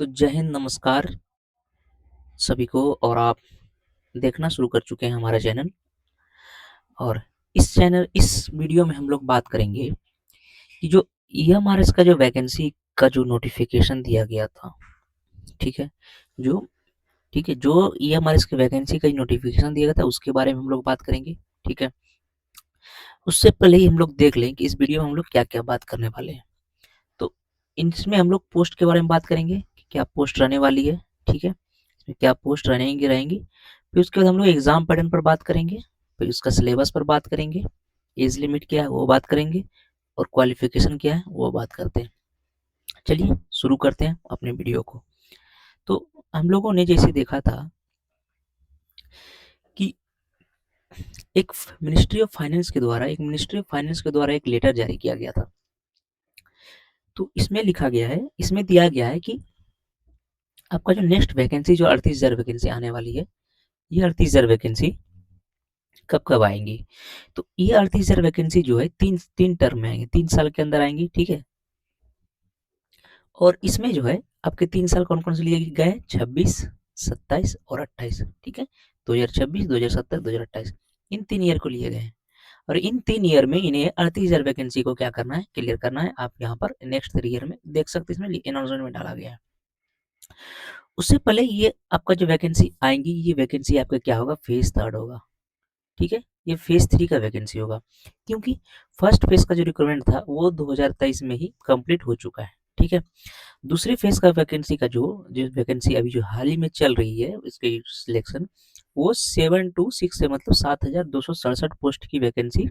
तो जय हिंद, नमस्कार सभी को। और आप देखना शुरू कर चुके हैं हमारा चैनल। और इस वीडियो में हम लोग बात करेंगे कि जो ईएमआरएस का जो वैकेंसी का जो नोटिफिकेशन दिया गया था, ठीक है, जो जो ईएमआरएस के वैकेंसी का नोटिफिकेशन दिया गया था उसके बारे में हम लोग बात करेंगे। ठीक है, उससे पहले ही हम लोग देख लें कि इस वीडियो में हम लोग क्या क्या बात करने वाले हैं। तो इसमें हम लोग पोस्ट के बारे में बात करेंगे कि क्या पोस्ट रहने वाली है। ठीक है, इसमें क्या पोस्ट रहेंगी रहेंगी फिर उसके बाद हम लोग एग्जाम पैटर्न पर बात करेंगे, फिर उसका सिलेबस पर बात करेंगे, एज लिमिट क्या है वो बात करेंगे, और क्वालिफिकेशन क्या है वो बात करते हैं। चलिए शुरू करते हैं अपने वीडियो को। तो हम लोगों ने जैसे देखा था कि एक मिनिस्ट्री ऑफ फाइनेंस के द्वारा एक लेटर जारी किया गया था। तो इसमें लिखा गया है, इसमें दिया गया है कि आपका जो नेक्स्ट वैकेंसी जो 38,000 वैकेंसी आने वाली है, ये 38,000 वैकेंसी कब कब आएंगी। तो ये 38,000 वैकेंसी जो है तीन तीन टर्म में आएंगी, 3 साल के अंदर आएंगी। ठीक है, और इसमें जो है आपके 3 साल कौन कौन से लिए गए, 26, 27 और 28। ठीक है, 2026, 2027, 2028, इन 3 ईयर को लिए गए हैं। और इन 3 ईयर में इन्हें 38,000 वैकेंसी को क्या करना है, क्लियर करना है। आप यहाँ पर नेक्स्ट 3 ईयर में देख सकते हैं, इसमें अनाउंसमेंट में डाला गया है। उससे पहले ये आपका जो वैकेंसी आएंगी, ये वैकेंसी आपका क्या होगा, फेज 3 होगा। ठीक है, ये फेज 3 का वैकेंसी होगा, क्योंकि फर्स्ट फेज का जो रिक्रूटमेंट था वो 2023 में ही कंप्लीट हो चुका है। ठीक है, दूसरे फेज का वैकेंसी का जो जो वैकेंसी अभी जो हाल ही में चल रही है इसकी सिलेक्शन, वो 726 से मतलब 7,267 पोस्ट की वैकेंसी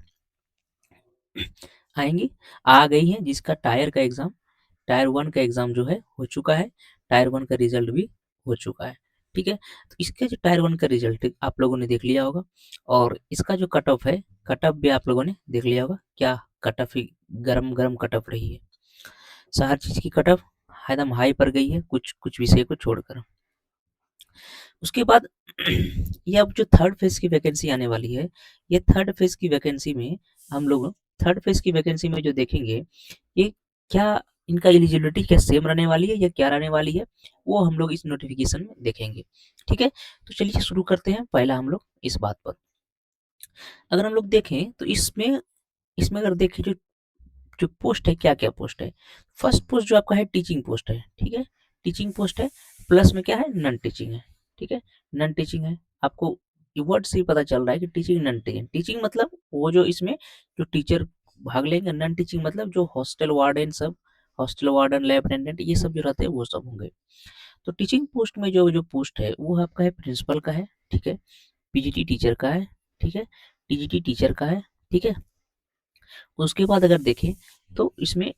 आएंगी, आ गई है, जिसका टायर 1 का एग्जाम जो है हो चुका है, टायर 1 का रिजल्ट भी हो चुका है। ठीक है, तो इसके जो टायर 1 का रिजल्ट आप लोगों ने देख लिया होगा, और इसका जो कट ऑफ है, कट ऑफ भी आप लोगों ने देख लिया होगा, क्या कट ऑफ ही गरम गरम कट ऑफ रही है। हर चीज की कट ऑफ एकदम हाई पर गई है, कुछ कुछ विषय को छोड़कर। उसके बाद ये अब जो थर्ड फेज की वैकेंसी आने वाली है, ये थर्ड फेज की वैकेंसी में हम लोग थर्ड फेज की वैकेंसी में जो देखेंगे, ये क्या इनका एलिजिबिलिटी क्या सेम रहने वाली है या क्या रहने वाली है, वो हम लोग इस नोटिफिकेशन में देखेंगे। ठीक है, तो चलिए शुरू करते हैं पहला हम लोग इस बात पर। अगर हम लोग देखें तो इसमें इसमें अगर देखें जो जो पोस्ट है, क्या क्या पोस्ट है। फर्स्ट पोस्ट जो आपका है टीचिंग पोस्ट है। ठीक है, टीचिंग पोस्ट है, प्लस में क्या है, नॉन टीचिंग है। ठीक है, नॉन टीचिंग है, आपको वर्ड से ही पता चल रहा है कि टीचिंग नॉन टीचिंग। टीचिंग मतलब वो जो इसमें जो टीचर भाग लेंगे, नॉन टीचिंग मतलब जो हॉस्टल वार्डन, लैब अटेंडेंट, ये सब जो रहते हैं वो सब होंगे। तो टीचिंग पोस्ट में जो जो पोस्ट है वो आपका है प्रिंसिपल का है। ठीक है, पीजीटी टीचर का है। ठीक है, टीजीटी टीचर का है। ठीक है, उसके बाद अगर देखें तो इसमें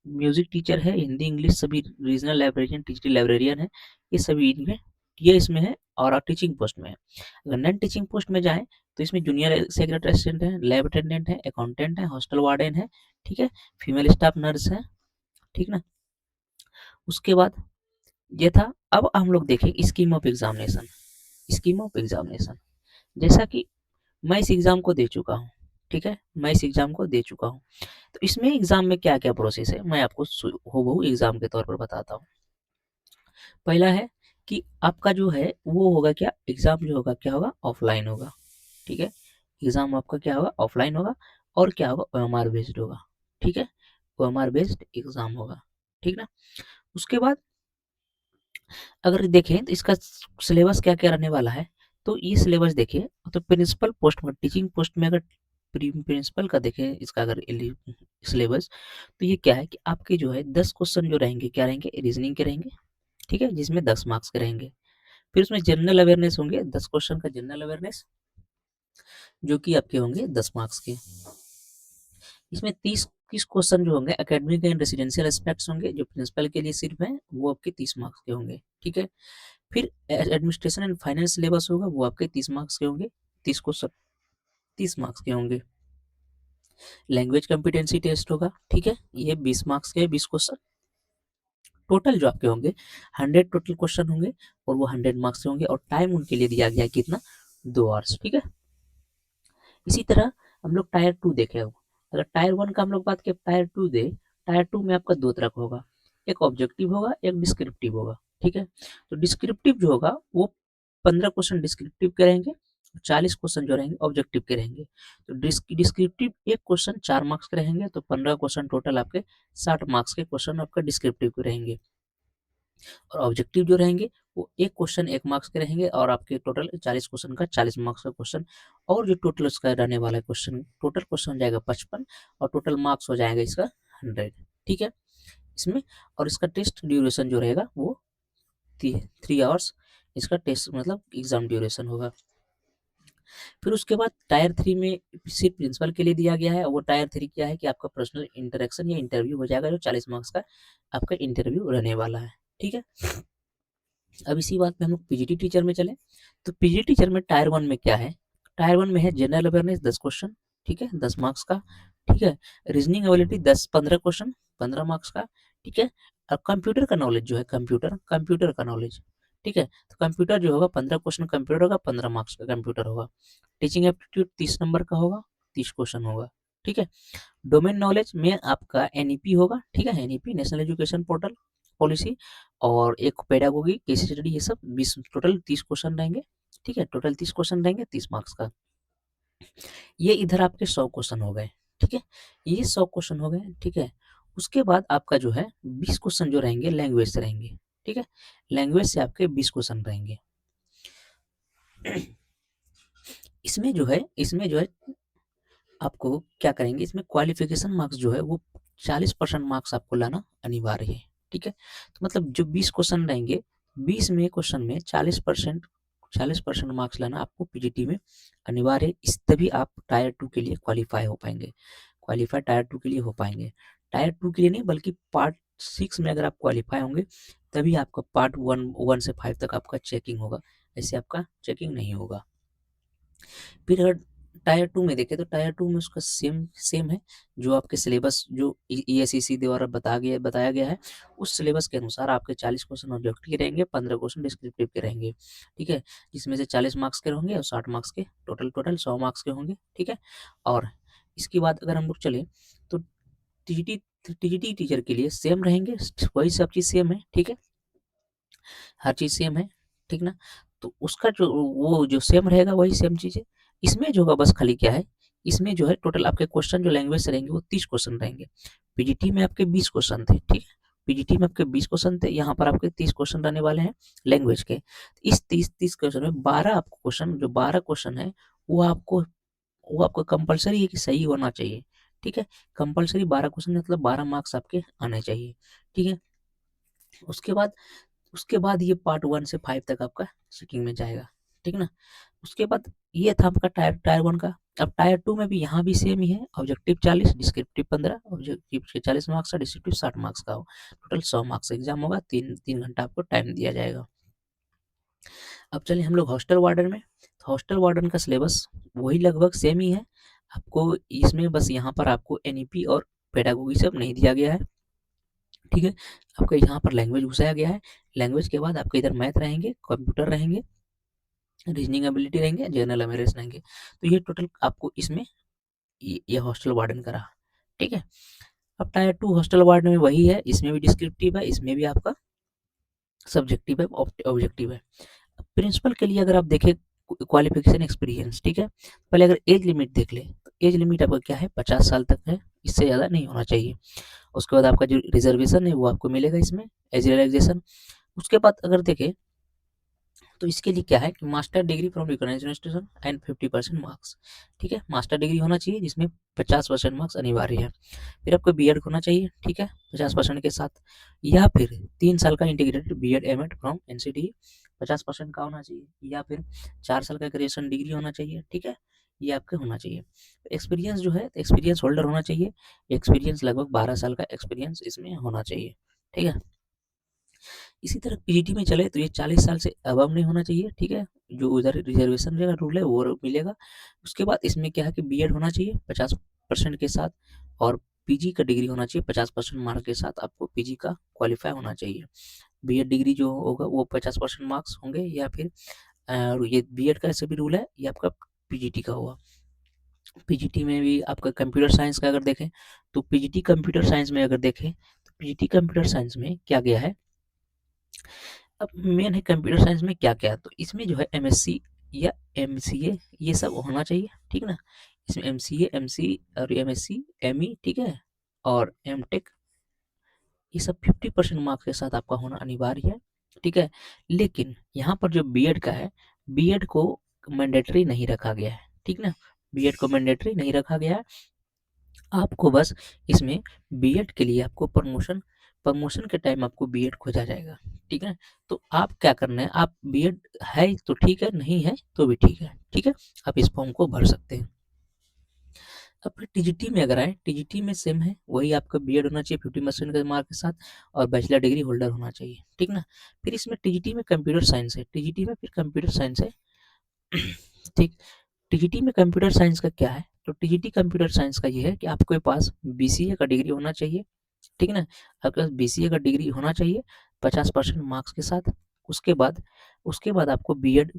म्यूजिक टीचर है, हिंदी इंग्लिश सभी, रीजनल लाइब्रेरियन, डिजिटल लाइब्रेरियन है, ये सभी इनमें, ये इसमें है। और टीचिंग पोस्ट में है। अगर नॉन टीचिंग पोस्ट में जाए तो इसमें जूनियर सेक्रेटरी असिस्टेंट है, लैब अटेंडेंट है, अकाउंटेंट है, हॉस्टल वार्डन है। ठीक है, फीमेल स्टाफ नर्स है। ठीक ना, उसके बाद ये था। अब हम लोग देखें scheme of examination. Scheme of examination, जैसा कि मैं इस एग्जाम को दे चुका हूँ। ठीक है, मैं इस एग्जाम को दे चुका हूँ। तो इसमें एग्जाम में क्या क्या प्रोसेस है, मैं आपको हूबहू एग्जाम के तौर पर बताता हूँ। पहला है कि आपका जो है वो होगा क्या, एग्जाम जो होगा क्या होगा, ऑफलाइन होगा। ठीक है, एग्जाम आपका क्या होगा, ऑफलाइन होगा, और क्या होगा, ओएमआर बेस्ड होगा। ठीक है, ओएमआर बेस्ड एग्जाम होगा। ठीक ना, उसके बाद अगर देखें तो इसका सिलेबस क्या क्या रहने वाला है। तो ये सिलेबस देखिए, तो प्रिंसिपल पोस्ट में, टीचिंग पोस्ट में अगर प्रिंसिपल का देखें इसका अगर सिलेबस, तो ये क्या है कि आपके जो है 10 क्वेश्चन जो रहेंगे, क्या रहेंगे, रीजनिंग के रहेंगे। ठीक है, जिसमें 10 मार्क्स के रहेंगे। फिर उसमें जनरल अवेयरनेस होंगे, 10 क्वेश्चन का जनरल अवेयरनेस, जो कि आपके होंगे 10 मार्क्स के। इसमें 30 क्वेश्चन जो होंगे एकेडमिक एंड रेसिडेंशियल एस्पेक्ट्स होंगे, जो प्रिंसिपल के लिए सिर्फ है, वो आपके 30 मार्क्स के होंगे। ठीक है, फिर एडमिनिस्ट्रेशन एंड फाइनेंस सिलेबस होगा, वो आपके 30 मार्क्स के होंगे, 30 क्वेश्चन 30 मार्क्स के होंगे। लैंग्वेज कॉम्पिटेंसी टेस्ट होगा। ठीक है, ये 20 मार्क्स के 20 क्वेश्चन टोटल जो आपके होंगे, 100 टोटल क्वेश्चन होंगे, और वो 100 मार्क्स के होंगे, और टाइम उनके लिए दिया गया है कितना, 2 आवर्स। ठीक है, इसी तरह हम लोग टायर 2 देखे हो। अगर टायर 1 का हम लोग बात करें, टायर 2 में आपका 2 तरह का होगा, एक ऑब्जेक्टिव होगा, एक डिस्क्रिप्टिव होगा। ठीक है। तो डिस्क्रिप्टिव जो होगा वो 15 क्वेश्चन डिस्क्रिप्टिव के रहेंगे, 40 क्वेश्चन जो रहेंगे ऑब्जेक्टिव के रहेंगे। तो डिस्क्रिप्टिव एक क्वेश्चन 4 मार्क्स के रहेंगे, तो 15 क्वेश्चन टोटल आपके 60 मार्क्स के क्वेश्चन आपका डिस्क्रिप्टिव के रहेंगे। और ऑब्जेक्टिव जो रहेंगे वो एक क्वेश्चन 1 मार्क्स के रहेंगे, और आपके टोटल 40 क्वेश्चन का 40 मार्क्स का क्वेश्चन, और जो टोटल उसका रहने वाला क्वेश्चन, टोटल क्वेश्चन हो जाएगा 55, और टोटल मार्क्स हो जाएगा इसका 100। ठीक है इसमें। और इसका टेस्ट ड्यूरेशन जो रहेगा वो 3 आवर्स इसका टेस्ट मतलब एग्जाम ड्यूरेशन होगा। फिर उसके बाद टायर 3 में सिर्फ प्रिंसिपल के लिए दिया गया है, और वो टायर 3 क्या है कि आपका पर्सनल इंटरेक्शन या इंटरव्यू हो जाएगा, जो 40 मार्क्स का आपका इंटरव्यू रहने वाला है। ठीक है। अब इसी बात पे हम लोग पीजीटी टीचर में चले। तो पीजीटी टीचर में टायर 1 में क्या है, टायर 1 में है जनरल अवेयरनेस 10 क्वेश्चन, ठीक है 10 मार्क्स का। ठीक है। रीजनिंग एबिलिटी 15 क्वेश्चन 15 मार्क्स का। ठीक है। और कंप्यूटर का नॉलेज जो है, कंप्यूटर का नॉलेज, ठीक है। तो कंप्यूटर जो होगा 15 क्वेश्चन कंप्यूटर होगा, 15 मार्क्स का कंप्यूटर होगा। टीचिंग एप्टीट्यूड 30 नंबर का होगा, 30 क्वेश्चन होगा। ठीक है। डोमेन नॉलेज में आपका एनईपी होगा, ठीक है NEP national education portal policy, और एक पेडागोगी केस स्टडी, ये सब 20 टोटल 30 क्वेश्चन रहेंगे। ठीक है टोटल 30 क्वेश्चन रहेंगे 30 मार्क्स का। ये इधर आपके 100 क्वेश्चन हो गए। ठीक है ये 100 क्वेश्चन हो गए। ठीक है। उसके बाद आपका जो है 20 क्वेश्चन जो रहेंगे लैंग्वेज से रहेंगे। ठीक है लैंग्वेज से आपके 20 क्वेश्चन रहेंगे। इसमें जो है आपको क्या करेंगे, इसमें क्वालिफिकेशन मार्क्स जो है वो 40% मार्क्स आपको लाना अनिवार्य है। ठीक है। तो मतलब जो 20 क्वेश्चन रहेंगे, 20 में क्वेश्चन में 40% मार्क्स लाना आपको पीजीटी में अनिवार्य है। इस तभी आप टायर 2 के लिए क्वालिफाई हो पाएंगे, क्वालिफाई टायर 2 के लिए हो पाएंगे। टायर 2 के लिए नहीं बल्कि पार्ट 6 में अगर आप क्वालिफाई होंगे तभी आपका पार्ट 1 से 5 तक आपका चेकिंग होगा, ऐसे आपका चेकिंग नहीं होगा। फिर अगर टायर 2 में देखें तो टायर 2 में उसका सेम सेम है, जो आपके सिलेबस जो ईएसईसी द्वारा बताया गया है, उस सिलेबस के अनुसार आपके 40 क्वेश्चन ऑब्जेक्टिव के रहेंगे, 15 क्वेश्चन डिस्क्रिप्टिव के रहेंगे। ठीक है जिसमें से 40 मार्क्स के होंगे और 60 मार्क्स के, टोटल 100 मार्क्स के होंगे। ठीक है। और इसके बाद अगर हम लोग चले तो टीजीटी टीजीटी टीचर के लिए सेम रहेंगे, वही सब चीज़ सेम है। ठीक है हर चीज़ सेम है, ठीक ना। तो उसका जो सेम रहेगा वही सेम चीज़ है। इसमें जो होगा बस खाली क्या है, इसमें जो है टोटल आपके क्वेश्चन जो लैंग्वेज से रहेंगे वो 30 क्वेश्चन रहेंगे। पीजीटी में आपके 20 क्वेश्चन थे, ठीक है पीजीटी में आपके 20 क्वेश्चन थे, यहाँ पर आपके 30 क्वेश्चन रहने वाले हैं लैंग्वेज के। इस 30 क्वेश्चन में 12 आपको क्वेश्चन, जो 12 क्वेश्चन है वो आपको कंपलसरी है कि सही होना चाहिए। ठीक है कंपलसरी 12 क्वेश्चन मतलब 12 मार्क्स आपके आने चाहिए। ठीक है उसके बाद ये पार्ट 1 से 5 तक आपका चेकिंग में जाएगा। ठीक ना। उसके बाद ये था आपका टायर 1 का। अब टायर 2 में भी यहाँ भी सेम ही है, ऑब्जेक्टिव 40 डिस्क्रिप्टिव 15, ऑब्जेक्टिव के 40 मार्क्स का, डिस्क्रिप्टिव 60 मार्क्स का हो, टोटल 100 मार्क्स का एग्जाम होगा। 3 घंटा आपको टाइम दिया जाएगा। अब चलिए हम लोग हॉस्टल वार्डन में। तो हॉस्टल वार्डन का सिलेबस वही लगभग सेम ही है आपको, इसमें बस यहाँ पर आपको एनईपी और पेडागोगी सब नहीं दिया गया है। ठीक है आपका यहाँ पर लैंग्वेज घुसाया गया है। लैंग्वेज के बाद आपके इधर मैथ रहेंगे, कंप्यूटर रहेंगे, रीजनिंग एबिलिटी रहेंगे, जनरल अवेयरनेस रहेंगे। तो ये टोटल आपको इसमें ये हॉस्टल वार्डन का रहा। ठीक है। अब टायर 2 हॉस्टल वार्डन में वही है, इसमें भी डिस्क्रिप्टिव है, इसमें भी आपका सब्जेक्टिव है, ऑब्जेक्टिव है। प्रिंसिपल के लिए अगर आप देखें क्वालिफिकेशन एक्सपीरियंस, ठीक है पहले अगर एज लिमिट देख ले तो एज लिमिट आपका क्या है 50 साल तक है, इससे ज़्यादा नहीं होना चाहिए। उसके बाद आपका जो रिजर्वेशन है वो आपको मिलेगा इसमें, एज रिलैक्सेशन। उसके बाद अगर देखें तो इसके लिए क्या है कि master degree from recognised institution and 50% marks. ठीक है मास्टर डिग्री होना चाहिए जिसमें 50% मार्क्स अनिवार्य है। फिर आपको बीएड होना चाहिए, ठीक है 50% के साथ, या फिर 3 साल का integrated BEd MEd from NCT 50% का होना चाहिए, या फिर 4 साल का ग्रेजुएशन डिग्री होना चाहिए। ठीक है ये आपके होना चाहिए। एक्सपीरियंस जो है एक्सपीरियंस होल्डर होना चाहिए, एक्सपीरियंस लगभग 12 साल का एक्सपीरियंस इसमें होना चाहिए। ठीक है इसी तरह पीजीटी में चले तो ये 40 साल से अबव नहीं होना चाहिए। ठीक है जो उधर रिजर्वेशन का रूल है वो मिलेगा। उसके बाद इसमें क्या है कि बीएड होना चाहिए 50% के साथ, और पीजी का डिग्री होना चाहिए 50% मार्क के साथ, आपको पीजी का क्वालिफाई होना चाहिए। बीएड डिग्री जो होगा वो 50% मार्क्स होंगे, या फिर ये बीएड का ऐसे भी रूल है, ये आपका पीजीटी का होगा। पीजीटी में भी आपका कंप्यूटर साइंस का अगर देखें तो पीजीटी कंप्यूटर साइंस में अगर देखें तो पीजीटी कंप्यूटर साइंस में क्या गया है, अब मेन है कंप्यूटर साइंस में क्या क्या, तो इसमें जो है एमएससी या एमसीए ये सब होना चाहिए, ठीक ना। इसमें एमसीए, एमसी और एमएससी, एमई, ठीक है, और एमटेक, ये सब 50% मार्क्स के साथ आपका होना अनिवार्य है, ठीक है। लेकिन यहाँ पर जो बीएड का है, बीएड को मैंडेटरी नहीं रखा गया है, ठीक ना। बीएड को मैंडेटरी नहीं रखा गया है, आपको बस इसमें बीएड के लिए आपको प्रमोशन के टाइम आपको बीएड खोजा जाएगा, ठीक है। तो आप क्या करना है, आप बीएड है तो ठीक है, नहीं है तो भी ठीक है, ठीक है। आप इस फॉर्म को भर सकते हैं। अब फिर टीजीटी में अगर आए, टीजीटी में सेम है, वही आपका बीएड होना चाहिए 50% के मार्क के साथ, और बैचलर डिग्री होल्डर होना चाहिए, ठीक ना। फिर इसमें टीजीटी में कंप्यूटर साइंस है, टीजीटी में फिर कंप्यूटर साइंस है, ठीक। टीजीटी में कंप्यूटर साइंस का क्या है, तो टीजीटी कंप्यूटर साइंस का ये है कि आपके पास बीसीए का डिग्री होना चाहिए, ठीक है ना। आपके पास बीसीए का डिग्री होना चाहिए 50% मार्क्स के साथ। उसके बाद आपको बीएड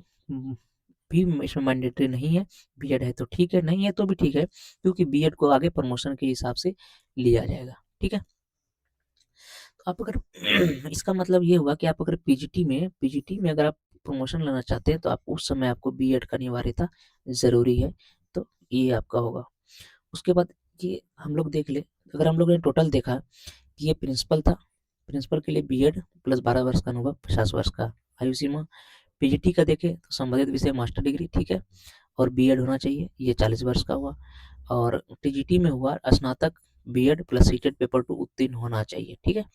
भी इसमें मैंडेटरी नहीं है, बीएड है तो ठीक है, नहीं है तो भी ठीक है, क्योंकि बीएड को आगे प्रमोशन के हिसाब से लिया जाएगा, ठीक है। तो आप अगर इसका मतलब ये हुआ कि आप अगर पीजीटी में अगर आप प्रमोशन लेना चाहते हैं, तो आप उस समय आपको बीएड का अनिवार्यता ज़रूरी है, तो ये आपका होगा। उसके बाद ये हम लोग देख ले, अगर हम लोग ने टोटल देखा कि ये प्रिंसिपल था, प्रिंसिपल के लिए बीएड प्लस 12 वर्ष का अनुभव, 50 वर्ष का आयु सीमा। पीजीटी का देखें तो संबंधित विषय मास्टर डिग्री, ठीक है, और बीएड होना चाहिए, ये 40 वर्ष का हुआ। और टीजीटी में हुआ स्नातक बीएड प्लस सीटेट पेपर 2 उत्तीर्ण होना चाहिए, ठीक है।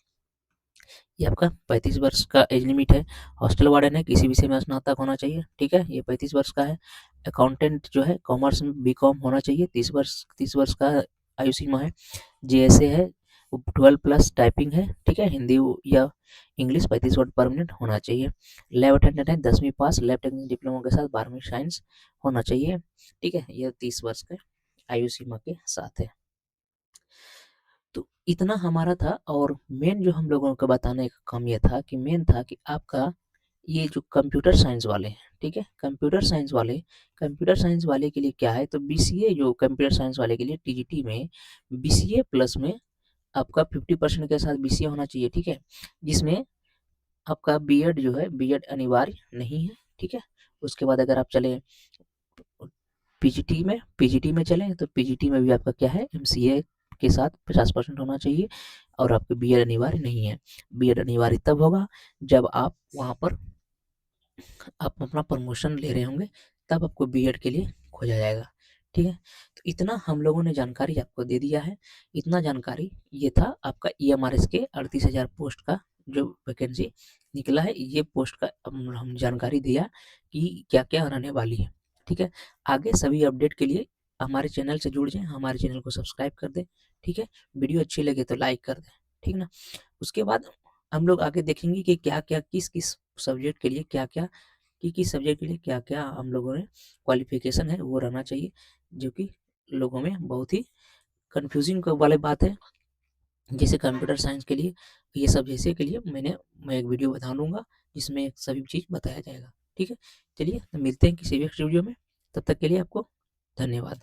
ये आपका 35 वर्ष का एज लिमिट है। हॉस्टल वार्डन है, किसी विषय में स्नातक होना चाहिए, ठीक है, ये 35 वर्ष का है। अकाउंटेंट जो है कॉमर्स में बीकॉम होना चाहिए, 30 वर्ष का आयु सीमा है। जेएसए है, 12 प्लस टाइपिंग है, ठीक है, हिंदी या इंग्लिश 35 वर्ड पर मिनट होना चाहिए। लैब अटेंडेंट है, 10वीं पास, लैब टेक्निक डिप्लोमा के साथ 12वीं साइंस होना चाहिए, ठीक है। यह 30 वर्ष के आयु सीमा के साथ है। तो इतना हमारा था, और मेन जो हम लोगों को बताने का काम ये था कि मेन था कि आपका ये जो कंप्यूटर साइंस वाले हैं, ठीक है, कंप्यूटर साइंस वाले के लिए क्या है, तो बीसीए जो कंप्यूटर साइंस वाले के लिए टीजीटी में बीसीए प्लस में आपका 50% के साथ बीसीए होना चाहिए, ठीक है, जिसमें आपका बीएड जो है, बीएड अनिवार्य नहीं है, ठीक है। उसके बाद अगर आप चले पीजीटी में चलें, तो पीजीटी में भी आपका क्या है, एमसीए के साथ 50% होना चाहिए, और आपके बीएड अनिवार्य नहीं है। बीएड अनिवार्य तब होगा जब आप वहाँ पर आप अपना प्रमोशन ले रहे होंगे, तब आपको बीएड के लिए खोजा जाएगा, ठीक है। तो इतना हम लोगों ने जानकारी आपको दे दिया है। इतना जानकारी ये था आपका ईएमआरएस के 38,000 पोस्ट का जो वैकेंसी निकला है, ये पोस्ट का हम जानकारी दिया कि क्या क्या रहने वाली है, ठीक है। आगे सभी अपडेट के लिए हमारे चैनल से जुड़ जाएं, हमारे चैनल को सब्सक्राइब कर दें, ठीक है। वीडियो अच्छी लगे तो लाइक कर दें, ठीक ना। उसके बाद हम लोग आगे देखेंगे कि क्या क्या किस किस सब्जेक्ट के लिए क्या क्या किस सब्जेक्ट के लिए क्या क्या हम लोगों ने क्वालिफिकेशन है वो रहना चाहिए, जो कि लोगों में बहुत ही कंफ्यूजिंग वाली बात है। जैसे कंप्यूटर साइंस के लिए ये सब जैसे के लिए मैं एक वीडियो बता दूंगा जिसमें सभी चीज़ बताया जाएगा, ठीक है। चलिए तो मिलते हैं किसी भी वीडियो में, तब तक के लिए आपको धन्यवाद।